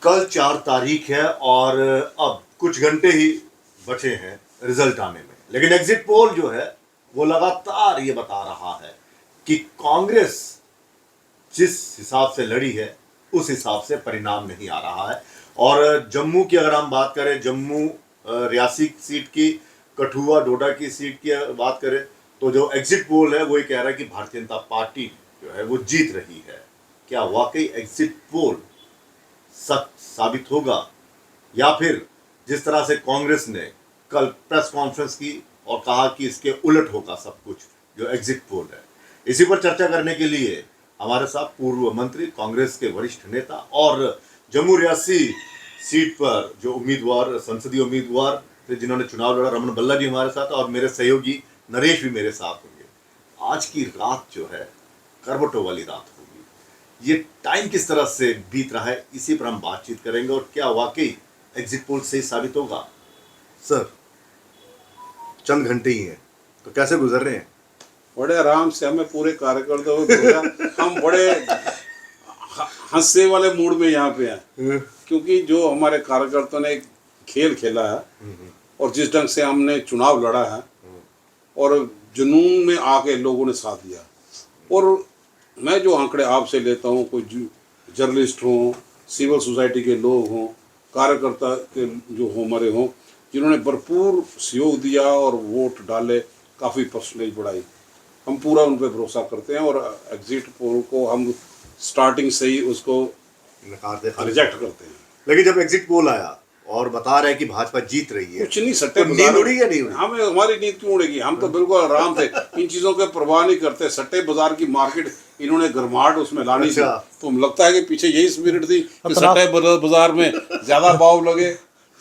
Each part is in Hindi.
कल 4 तारीख है और अब कुछ घंटे ही बचे हैं रिजल्ट आने में, लेकिन एग्जिट पोल जो है वो लगातार ये बता रहा है कि कांग्रेस जिस हिसाब से लड़ी है उस हिसाब से परिणाम नहीं आ रहा है। और जम्मू की अगर हम बात करें, जम्मू रियासी सीट की, कठुआ डोडा की सीट की बात करें, तो जो एग्जिट पोल है वो ये कह रहा है कि भारतीय जनता पार्टी जो है वो जीत रही है। क्या वाकई एग्जिट पोल सच साबित होगा, या फिर जिस तरह से कांग्रेस ने कल प्रेस कॉन्फ्रेंस की और कहा कि इसके उलट होगा सब कुछ जो एग्जिट पोल है। इसी पर चर्चा करने के लिए हमारे साथ पूर्व मंत्री, कांग्रेस के वरिष्ठ नेता और जम्मू रियासी सीट पर जो उम्मीदवार, संसदीय उम्मीदवार थे जिन्होंने चुनाव लड़ा, रमन बल्ला जी हमारे साथ, और मेरे सहयोगी नरेश भी मेरे साथ होंगे। आज की रात जो है करवटों वाली रात होगी। ये टाइम किस तरह से बीत रहा है इसी पर हम बातचीत करेंगे, और क्या वाकई एग्जिट पोल सही साबित होगा। सर, चंद घंटे ही हैं तो कैसे गुजर रहे हैं? बड़े आराम से। हमें पूरे कार्यकर्ताओं को हम बड़े हंसने वाले मूड में यहाँ पे हैं, क्योंकि जो हमारे कार्यकर्ताओं ने एक खेल खेला है और जिस ढंग से हमने चुनाव लड़ा है और जुनून में आके लोगों ने साथ दिया। और मैं जो आंकड़े आपसे लेता हूँ, कोई जर्नलिस्ट हों, सिविल सोसाइटी के लोग हों, कार्यकर्ता के जो हमारे हों, जिन्होंने भरपूर सहयोग दिया और वोट डाले, काफ़ी परसेंटेज बढ़ाई, हम पूरा उन पर भरोसा करते हैं। और एग्जिट पोल को हम स्टार्टिंग से ही उसको रिजेक्ट करते हैं। लेकिन जब एग्जिट पोल आया और बता रहे हैं कि भाजपा जीत रही है, कुछ नहीं, सट्टे तो नींद उड़ी या नहीं उड़ी? हमें हमारी नींद क्यों उड़ेगी? हम तो बिल्कुल आराम से इन चीज़ों के परवाह नहीं करते। सट्टे बाजार की मार्केट इन्होंने गर्माहट उसमें लानी थी, तो हम लगता है कि पीछे यही स्पिरिट थी कि सट्टे बाजार में ज्यादा भाव लगे।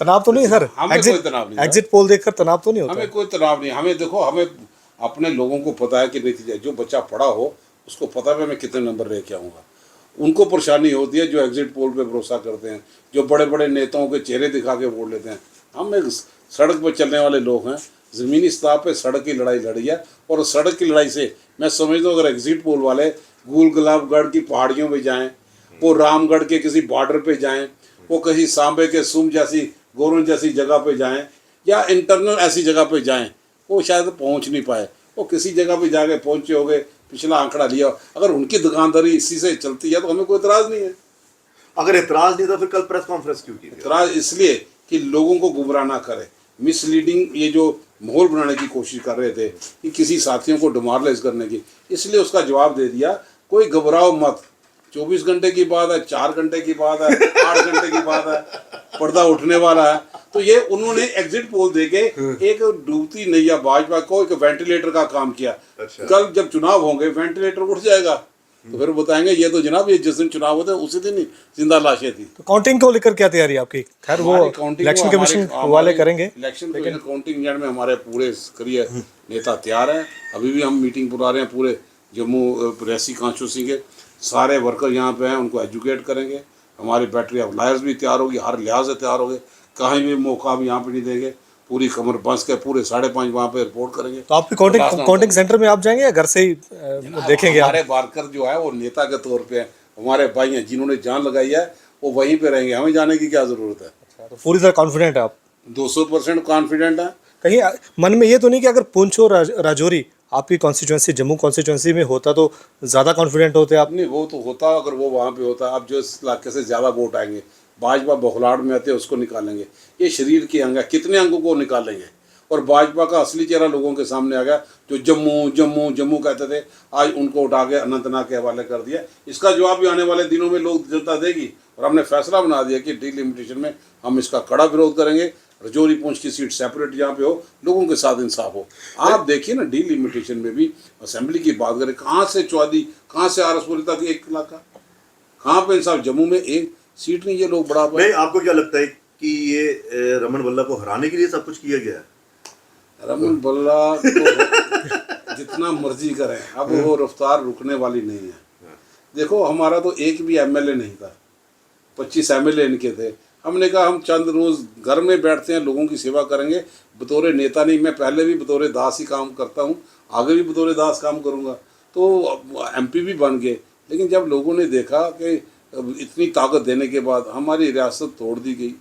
तनाव तो नहीं सर? हमें कोई तनाव नहीं, एग्जिट पोल देखकर तनाव तो नहीं होता? हमें कोई तनाव नहीं। हमें देखो, हमें अपने लोगों को पता है कि नतीजा, जो बच्चा पढ़ा हो उसको पता है मैं कितने नंबर लेके आऊँगा। उनको परेशानी होती है जो एग्जिट पोल पे भरोसा करते हैं, जो बड़े बड़े नेताओं के चेहरे दिखा के वोट लेते हैं। हम एक सड़क पर चलने वाले लोग हैं, ज़मीनी सतह पे सड़क की लड़ाई लड़ी है। और सड़क की लड़ाई से मैं समझता हूँ अगर एग्जिट पोल वाले गुल गुलाबगढ़ की पहाड़ियों में जाएं, वो रामगढ़ के किसी बॉर्डर पे जाएं, वो कहीं सांबे के सुम जैसी, गोरन जैसी जगह पे जाएं, या इंटरनल ऐसी जगह पे जाएं, वो शायद पहुँच नहीं पाए। वो किसी जगह पे जाके पहुँचे होंगे, पिछला आंकड़ा लिया। अगर उनकी दुकानदारी इसी से चलती है तो हमें कोई इतराज़ नहीं है। अगर इतराज़ नहीं तो फिर कल प्रेस कॉन्फ्रेंस क्यों की? इतराज़ इसलिए कि लोगों को गुमराह ना करे, मिसलीडिंग ये जो माहौल बनाने की कोशिश कर रहे थे कि किसी साथियों को डिमोरलाइज करने की, इसलिए उसका जवाब दे दिया। कोई घबराओ मत, 24 घंटे की बात है, 4 घंटे की बात है, 8 घंटे की बात है, पर्दा उठने वाला है। तो ये उन्होंने एग्जिट पोल देके एक डूबती नैया भाजपा को एक वेंटिलेटर का काम किया। अच्छा। कल जब चुनाव होंगे वेंटिलेटर उठ जाएगा, तो फिर बताएंगे ये तो जनाब ये जिस दिन चुनाव होते उसी दिन ही जिंदा लाशें थी। तो काउंटिंग को लेकर क्या तैयारी आपकी? खैर वो इलेक्शन कमीशन वाले करेंगे। इलेक्शन काउंटिंग एजेंट में हमारे पूरे सक्रिय नेता तैयार हैं। अभी भी हम मीटिंग बुला रहे हैं, पूरे जम्मू रियासी कॉन्स्टिट्यूंसी के सारे वर्कर यहाँ पे हैं, उनको एजुकेट करेंगे। हमारी बैटरी ऑफ लायर्स भी तैयार होगी, हर लिहाज से तैयार होगी, कहीं भी मौका हम यहाँ पे नहीं देंगे। पूरी कमर बंस के पूरे 5:30 वहाँ पे रिपोर्ट करेंगे। तो आपकी काउंटिंग सेंटर में आप जाएंगे या घर से ही देखेंगे? हमारे वर्कर जो है वो नेता के तौर पे हमारे भाई हैं, जिन्होंने जान लगाई है वो वहीं पे रहेंगे, हमें जाने की क्या ज़रूरत है। अच्छा, तो पूरी तरह कॉन्फिडेंट है आप? 200% कॉन्फिडेंट है। कहीं मन में ये तो नहीं कि अगर पुंछ और राजौरी आपकी कॉन्स्टिट्यूंसी, जम्मू कॉन्स्टिट्यूंसी में होता तो ज़्यादा कॉन्फिडेंट होते आप? नहीं, वो तो होता अगर वो वहाँ पे होता। अब जो इस इलाके से ज़्यादा वोट आएंगे, भाजपा बौखलाहट में आते हैं उसको निकालेंगे। ये शरीर के अंग है, कितने अंगों को निकालेंगे? और भाजपा का असली चेहरा लोगों के सामने आ गया। जो जम्मू जम्मू जम्मू कहते थे, आज उनको उठा के अनंतनाग के हवाले कर दिया। इसका जवाब भी आने वाले दिनों में लोग जनता देगी। और हमने फैसला बना दिया कि डिलिमिटेशन में हम इसका कड़ा विरोध करेंगे। रजौरी पुंछ की सीट सेपरेट जहाँ पे हो, लोगों के साथ इंसाफ हो। आप देखिए ना, डिलिमिटेशन में भी असेंबली की बात करें, कहाँ से चौधरी, कहाँ से आरसपुरी तक 1 इलाका, कहाँ पे इंसाफ? जम्मू में 1 सीट नहीं, ये लोग बड़ा नहीं। आपको क्या लगता है कि ये रमन बल्ला को हराने के लिए सब कुछ किया गया है? रमन बल्ला तो जितना मर्जी करें, अब वो रफ्तार रुकने वाली नहीं है। देखो, हमारा तो एक भी एमएलए नहीं था, 25 एमएलए इनके थे। हमने कहा हम चंद रोज़ घर में बैठते हैं, लोगों की सेवा करेंगे। बतौर नेता नहीं, मैं पहले भी बतौर दास ही काम करता हूँ, आगे भी बतौर दास काम करूँगा। तो एमपी भी बन गए। लेकिन जब लोगों ने देखा कि अब इतनी ताकत देने के बाद हमारी रियासत तोड़ दी गई,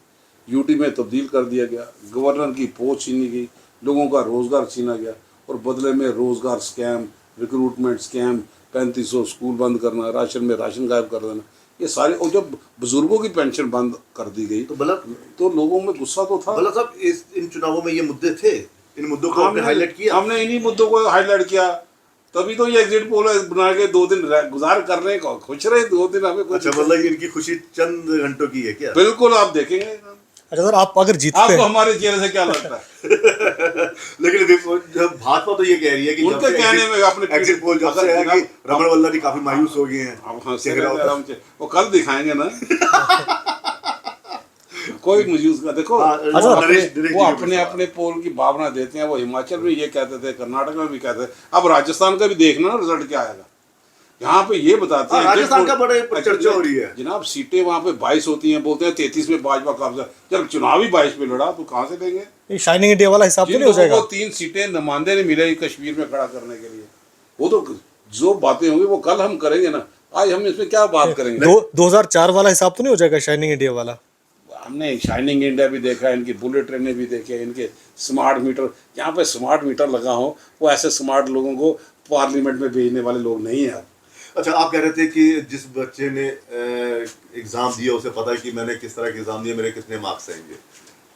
यूटी में तब्दील कर दिया गया, गवर्नर की पोस्ट छीनी गई, लोगों का रोज़गार छीना गया और बदले में रोज़गार स्कैम, रिक्रूटमेंट स्कैम, 3500 स्कूल बंद करना, राशन में राशन गायब कर देना, ये सारे। और जब बुजुर्गों की पेंशन बंद कर दी गई तो मतलब तो लोगों में गुस्सा तो था। मतलब साहब इन चुनावों में ये मुद्दे थे, इन मुद्दों को आपने हाईलाइट किया? हमने इन्हीं मुद्दों को हाईलाइट किया, तभी तो ये एग्जिट पोल बना के 2 दिन गुजार कर रहे हैं, खुश रहे 2 दिन हमें कुछ। अच्छा, मतलब इनकी खुशी चंद घंटों की है क्या? बिल्कुल, आप देखेंगे। अच्छा सर, आप अगर जीतते आपको हैं हमारे चेहरे से क्या लगता है? लेकिन देखो, जब भाजपा तो ये कह रही है कि उनके कहने में अपने एग्जिट पोल जब से है कि रमण वल्ला जी काफी मायूस हो गए हैं, अब हाँ, चेहरा उतर- वो कल दिखाएंगे ना। कोई मजूस का देखो, हाँ, वो अच्छा, अपने नरेश जी वो के अपने सवाल। अपने पोल की भावना देते हैं। वो हिमाचल में ये कहते थे, कर्नाटक में भी कहते थे, अब राजस्थान का भी देखना ना रिजल्ट क्या आएगा। यहाँ पे ये बताते हाँ, हैं राजस्थान का बड़े चर्चा हो रही है। जनाब, सीटें वहाँ पे 22 होती हैं, बोलते हैं 33 में भाजपा कब्जा। जब चुनाव ही 22 में लड़ा तो कहाँ से देंगे? ये शाइनिंग इंडिया वाला हिसाब तो जिन नहीं हो लोगों जाएगा? को 3 सीटें नुमाइंदे नहीं मिले कश्मीर में खड़ा करने के लिए, वो तो जो बातें होंगी वो कल हम करेंगे ना। आज हम इसमें क्या बात करेंगे? 2004 वाला हिसाब तो नहीं हो जाएगा शाइनिंग इंडिया वाला? हमने शाइनिंग इंडिया भी देखा, इनकी बुलेट ट्रेनें भी देखे, इनके स्मार्ट मीटर। यहाँ पे स्मार्ट मीटर लगा हो, वो ऐसे स्मार्ट लोगों को पार्लियामेंट में भेजने वाले लोग नहीं है। अच्छा, आप कह रहे थे कि जिस बच्चे ने एग्जाम दिया उसे पता है कि मैंने किस तरह के एग्जाम दिए, मेरे कितने मार्क्स आएंगे।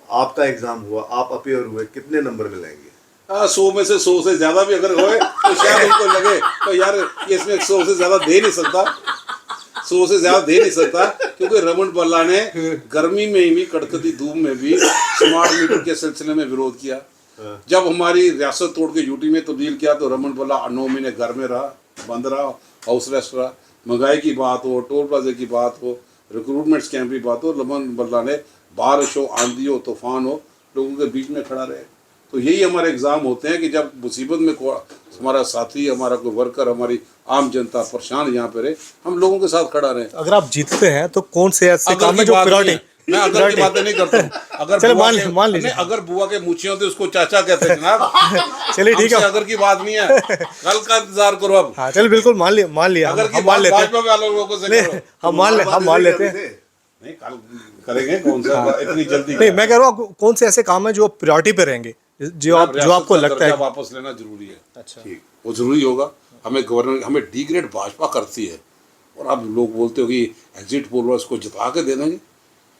आपका एग्जाम हुआ, आप अपेयर हुए, कितने नंबर मिलेंगे? 100 में से 100 से ज्यादा भी अगर होए तो शायद उनको लगे तो यार ये इसमें 100 से ज्यादा दे नहीं सकता, 100 से ज्यादा दे नहीं सकता, क्योंकि रमन बल्ला ने गर्मी में भी, कड़कती धूप में भी स्मार्ट मीटर के सिलसिले में विरोध किया। जब हमारी रियासत तोड़ के यूटी में तब्दील किया तो रमन बल्ला 9 महीने घर में रहा, बंद रहा, हाउस रेस्ट रहा। महंगाई की बात हो, टोल प्लाजे की बात हो, रिक्रूटमेंट स्कैम की बात हो, रमन बल्ला ने बारिश हो, आंधी हो, तूफान हो, लोगों के बीच में खड़ा रहे। तो यही हमारे एग्ज़ाम होते हैं कि जब मुसीबत में हमारा साथी, हमारा कोई वर्कर, हमारी आम जनता परेशान यहाँ पे रहे, हम लोगों के साथ खड़ा रहे। अगर आप जीतते हैं तो कौन से ऐसे अगर काम है की जो बात नहीं प्रायोरिटी? है, मैं अगर की बातें नहीं करता हूँ। अगर चलो, बुआ मान के- मान लीजिए। नहीं, अगर बुआ के मुछिए होते उसको चाचा कहते हैं जनाब। चलिए ठीक हमसे है। अगर की बात नहीं है, कल का इंतजार करो अब। हाँ चलिए, बिल्कुल मान लिया अगर हम की मान बात लेते हैं। भाजपा वाले लोगों से नहीं, करो। हम मान लेते हैं। नहीं, कल करेंगे, कौन सा इतनी जल्दी? नहीं, मैं कह रहा हूँ कौन से ऐसे काम है जो प्रायोरिटी पे रहेंगे, जो आपको लगता है? वापस लेना जरूरी है। अच्छा, वो जरूरी होगा। हमें गवर्नर, हमें डिग्रेड भाजपा करती है और अब लोग बोलते हो कि एग्जिट पोल इसको जिता के दे देंगे।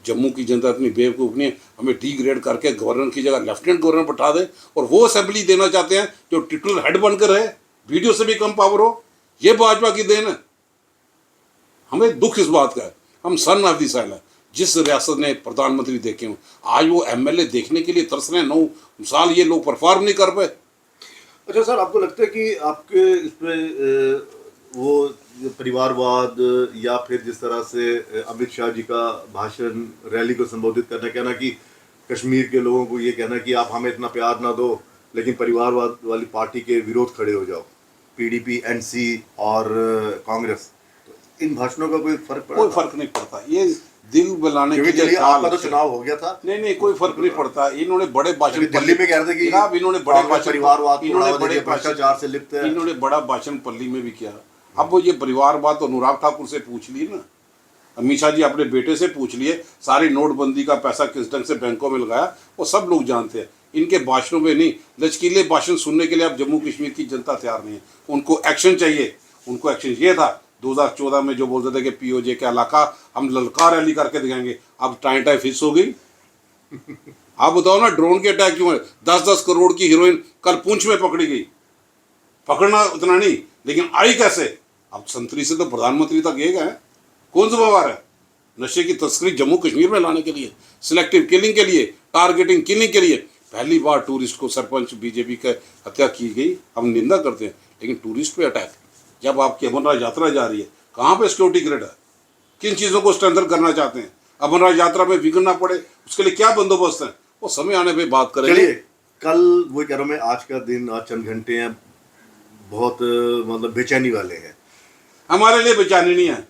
जम्मू की जनता इतनी बेवकूफ़ नहीं है, हमें डिग्रेड करके गवर्नर की जगह लेफ्टिनेंट गवर्नर बैठा दे और वो असेंबली देना चाहते हैं जो टिटल हेड बनकर रहे, वीडियो से भी कम पावर हो। ये भाजपा की देन है। हमें दुख इस बात का है, हम सन ऑफ दी साइल है। जिस रियासत ने प्रधानमंत्री देखे हों, आज वो एमएलए देखने के लिए तरस रहे हैं। 9 साल ये लोग परफॉर्म नहीं कर पाए। अच्छा सर, आपको लगता है कि आपके इसमें वो परिवारवाद या फिर जिस तरह से अमित शाह जी का भाषण, रैली को संबोधित करना, कहना कि कश्मीर के लोगों को ये कहना कि आप हमें इतना प्यार ना दो लेकिन परिवारवाद वाली पार्टी के विरोध खड़े हो जाओ, पीडीपी, एनसी और कांग्रेस, तो इन भाषणों का कोई फर्क पड़ा? कोई फर्क नहीं पड़ता। ये दिल बनाने के क्योंकि लिए चलिए आपका तो काल- चुनाव हो गया था। नहीं, कोई फर्क नहीं पड़ता। इन्होंने बड़े भाषण, दिल्ली में कह रहे थे कि जनाब, इन्होंने बड़े कांग्रेस भाषण, परिवारवाद को इन्होंने बढ़ावा बड़े देके भ्रष्टाचार से लिप्त है। इन्होंने बड़ा भाषण पल्ली में भी किया। अब वो ये परिवारवाद तो अनुराग ठाकुर से पूछ लिए ना, अमित शाह जी अपने बेटे से पूछ लिए। सारी नोटबंदी का पैसा किस ढंग से बैंकों में लगाया वो सब लोग जानते हैं। इनके भाषणों में नहीं, लचकीले भाषण सुनने के लिए अब जम्मू कश्मीर की जनता तैयार नहीं है। उनको एक्शन चाहिए। उनको एक्शन ये था 2014 में जो बोलते थे कि पीओजे का इलाका हम ललकार रैली करके दिखाएंगे, अब टाई फिक्स हो गई। आप बताओ ना, ड्रोन के अटैक क्यों है? 10-10 करोड़ की हीरोइन कल पुंछ में पकड़ी गई। पकड़ना उतना नहीं, लेकिन आई कैसे? अब संतरी से तो प्रधानमंत्री तक ये गए। कौन जिम्मेवार है? नशे की तस्करी जम्मू कश्मीर में लाने के लिए, सिलेक्टिव किलिंग के लिए, टारगेटिंग किलिंग के लिए पहली बार टूरिस्ट को सरपंच बीजेपी का हत्या की गई। हम निंदा करते हैं, लेकिन टूरिस्ट पे अटैक, जब आपकी अमरनाथ यात्रा जा रही है, कहाँ पे सिक्योरिटी ग्रेड है? किन चीज़ों को स्ट्रेंथन करना चाहते हैं? अमरनाथ यात्रा में विघ्न ना पड़े उसके लिए क्या बंदोबस्त है? वो समय आने पे बात करेंगे। चलिए, कल वो कह रहा हूँ मैं, आज का दिन, आज चंद घंटे हैं बहुत मतलब बेचैनी वाले हैं। हमारे लिए बचाने नहीं है,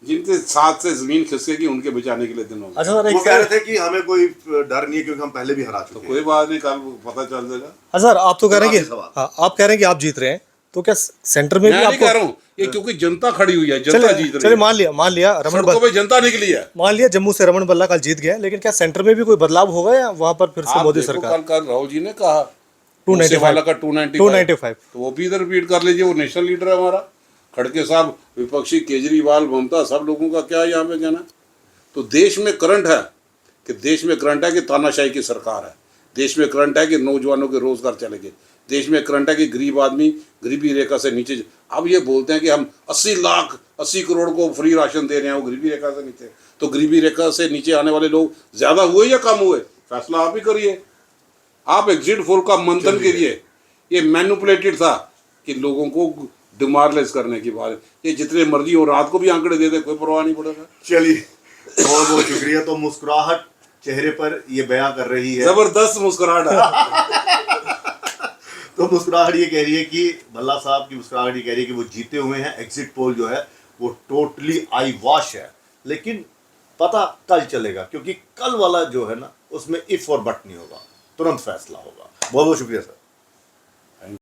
जिनके साथ से जमीन खिसकेगी उनके बचाने के लिए दिन होगा। अच्छा सर, वो कह रहे थे कि हमें कोई डर नहीं है क्योंकि हम पहले भी हरा तो चुके कोई हैं। बात नहीं, कल पता चल जाएगा। अच्छा सर, आप तो कह रहे हैं आखिरी कि सवाल। हाँ, आप कह रहे हैं कि आप जीत रहे हैं, तो क्या सेंटर में भी मैं नहीं आपको कह रहा हूँ, ये क्योंकि जनता खड़ी हुई है, जनता चले जीत रही चले है, मान लिया रमन सड़कों पे जनता निकली है। मान लिया जम्मू से रमन बल्ला कल जीत गया, लेकिन क्या सेंटर में भी कोई बदलाव होगा या वहां पर फिर से आप मोदी देखो सरकार? कल राहुल जी ने कहा 295 वाला का 295 295 तो वो भी इधर रिपीट कर लीजिए, वो नेशनल लीडर है हमारा। खड़गे साहब, विपक्षी केजरीवाल, ममता, सब लोगों का क्या यहाँ पे कहना। तो देश में करंट है कि तानाशाही की सरकार है, देश में करंट है कि नौजवानों के रोजगार चले गए, देश में करंट है कि गरीब आदमी गरीबी रेखा से नीचे। अब ये बोलते हैं कि हम 80 करोड़ को फ्री राशन दे रहे हैं, वो गरीबी रेखा से नीचे। तो गरीबी रेखा से नीचे आने वाले लोग ज्यादा हुए या कम हुए, फैसला आप ही करिए। आप एग्जिट पोल का मंथन कीजिए, ये मैनिपुलेटेड था कि लोगों को डिमोरलाइज करने की बात। ये जितने मर्जी हो रात को भी आंकड़े दे दे, कोई परवाह नहीं पड़ेगा। चलिए, बहुत बहुत शुक्रिया। तो मुस्कुराहट चेहरे पर ये बयां कर रही है, जबरदस्त मुस्कुराहट है। तो मुस्कुराहट ये कह रही है कि भल्ला साहब की मुस्कुराहट ये कह रही है कि वो जीते हुए हैं। एग्जिट पोल जो है वो टोटली आई वॉश है, लेकिन पता कल चलेगा, क्योंकि कल वाला जो है ना उसमें इफ और बट नहीं होगा, तुरंत फैसला होगा। बहुत बहुत शुक्रिया सर।